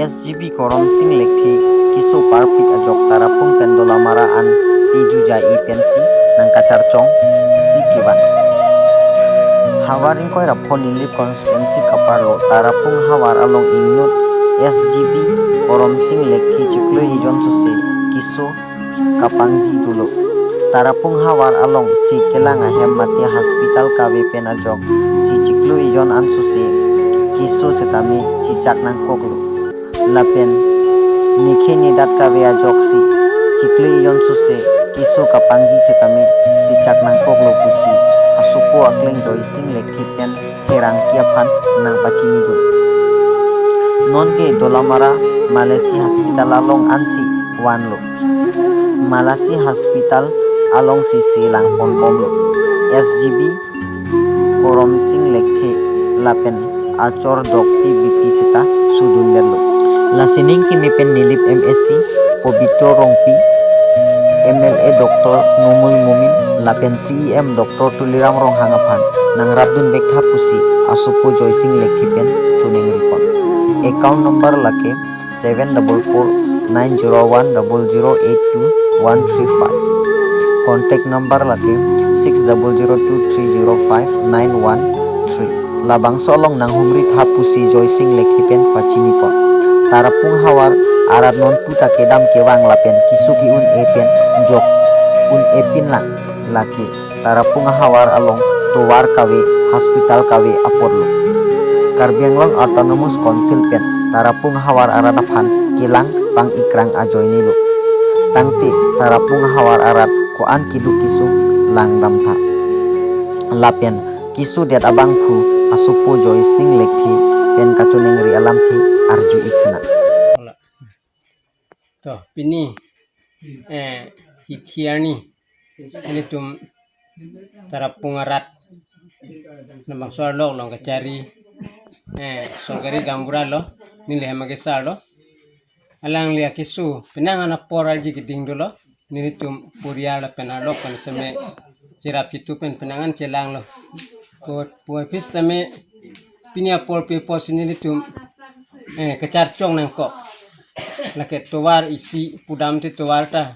SGB korom sing lekthi kiso parpit ajok tarapung pendola maraan piju jai pensi nang kacar chong si kiban hawar ingkoi rapon inlip konstituensi kaparlo tarapung hawar along ingnut SGB korom sing lekthi ciklo ijon suse kiso kapangji tulo tarapung hawar along si kelanga hemmati hospital kawe penajok si ciklo ijon ansuse kiso setame cicak nang koklo lapen nikhe nidat kawe ajok si ciklo ijon suse kiso kapangji setame cicak nang koklo kusi asupo akleng doi sing lekhi pen herang kiapan nang pacini du nonke dolamara Malasi hospital along ansi wanlo Malasi hospital along si silang ponpomlo SGB korom sing lekhe lapen acor dokti BP seta sudunderlo lasining kimipen nilip MSc Pobitro Rongpi MLA Dr. Numul Mumin lapen CEM Dr. Tuliram Ronghangapan nang rabdun bekha pusi asupo joysing lekhi pen tuning report account number lake 7449010082135 contact number lake 6002305913 labang solong nang humri thapusi joysing lekhipen pachinipo tarapung hawar arat non puta kedam kewang lapen kisuki un epen jok un epin lang laki tarapung hawar along towar kawe hospital kawe aporlo Karbianglong Autonomous Council pen tarapung hawar aradapan kilang pang ikrang ajoy nilo tangti tarapung hawar arat koan kidu kisu lang damta lapen kisu diat abangku asupo joy sing lekhi pen kacuneng ri alam thi arju iksena to pini hitiani ini tum tarapung arat namang soalok long kacari sogari gambura lo nile hamage salo alang lia kisu penangan poral ji geding dolo nini tum puriala penalok kan seme cirap itu penangan celang lo ko puapis seme pinia pol pe pos nini tum kecar cong nang kok lake towar isi pudam ti towar ta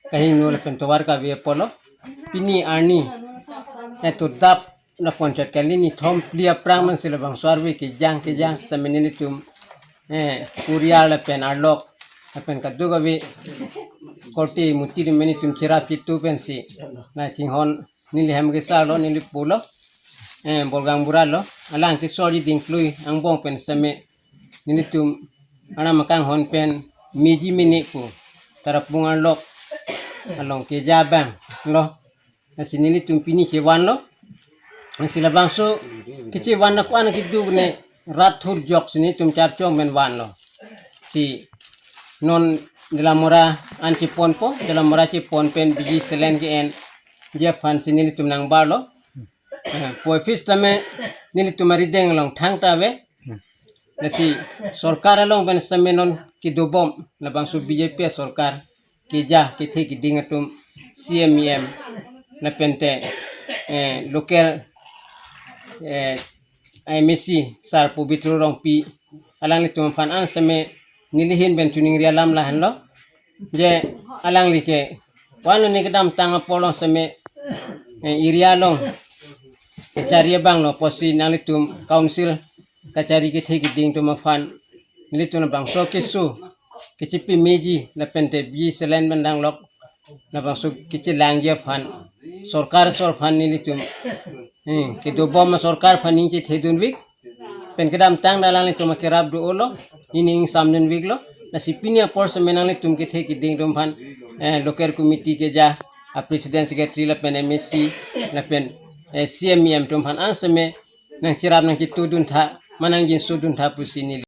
kahin no pen towar ka ve polo pini ani eto dap na ponchat kali ni thom plia praman sila bang sarve ke jang stameni ni tum purial pen alok pen kaduga ve korti muti de meni tum chira pitu pen si na tinghon nili hamge salo nili pulo bolgang buralo alang ti sori dinklui ang bong pen same nili tum ana makang hon pen miji mini ku tarapung alok along ke jabang lo na sinili tum pini ke wan lo sila bangso kici wana ko anak itu ne rathur jok sini tum charco men wan lo si non dalam mora anci ponpo dalam mora ci ponpen biji selen ke en dia fan sini tum nang balo poifis tame nili tum rideng long thang tawe nasi sorkar long ben same non ki dobom na bangso BJP sorkar ki ja ki the ki dingatum CMEM na pente local MSc sar Pobitro Rongpi alang litum fan an same nilihin ben tuning rialam lahan lo je alang like wano ni kedam tanga polong same iria long kacari bang lo posi nang litum council kacari ke thegi ding to mafan nilitum bang so kisu kecipi meji na pente bi selen bendang lok na bang so kici langja fan sorkar sor fan nilitum ke dobom sorkar fani ke thedun wik pen kedam tang dalang le tuma kerab do olo ining samnen wik lo na sipinia por semenang le tum ke the ki ding dom fan local committee ke ja a president secretary la pen MSc la pen CMEM tum fan anseme nang cirab nang ki tudun tha manang jin sudun tha pusini